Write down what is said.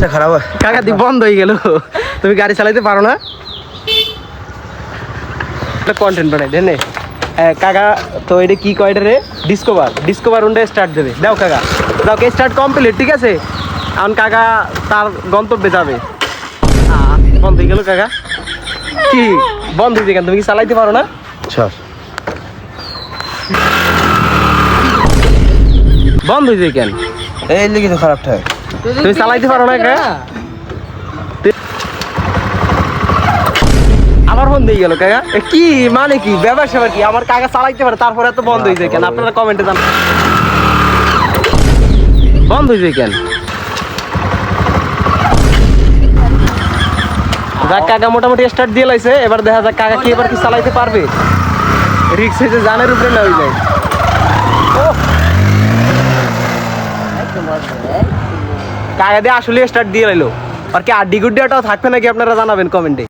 খারাপ হয় কাকা দি বন্ধ হয়ে গেল তুমি গাড়ি চালাইতে পারো না কন্টেন্ট বানাই দেন কাকা তো এটা কি কয়টা রে ডিসকভার উন্ডে স্টার্ট দেবে দাও কাকা দাও কে স্টার্ট কমপ্লিট ঠিক আছে এখন কাকা তার গন্তব্যে যাবে বন্ধ হয়ে গেল কাকা কি বন্ধ হয়ে গেল তুমি কি চালাইতে পারো না স্যার বন্ধ হয়ে যায় কেন এই লিখে তো খারাপ থাকে তুমি চালাইতে পারো না কাকা আবার বন্ধ হয়ে গেল কাকা কি মানে কি ব্যবসা কি আমার কাকা চালাইতে পারে তারপরে এত বন্ধ হয়ে যায় কেন আপনারা কমেন্টে জানান বন্ধ হয়ে যায় কেন যাক কাকা মোটামুটি স্টার্ট দিয়ে লাইছে এবার দেখা যাক কাকা কি এবার কি চালাইতে পারবে রিক্স হয়েছে জানের উপরে না হয়ে যায় কাকা দিয়ে আসলে স্টার্ট দিয়ে লাইলো আর কি আড্ডি গুড্ডিটাও থাকবে নাকি আপনারা জানাবেন কমেন্টে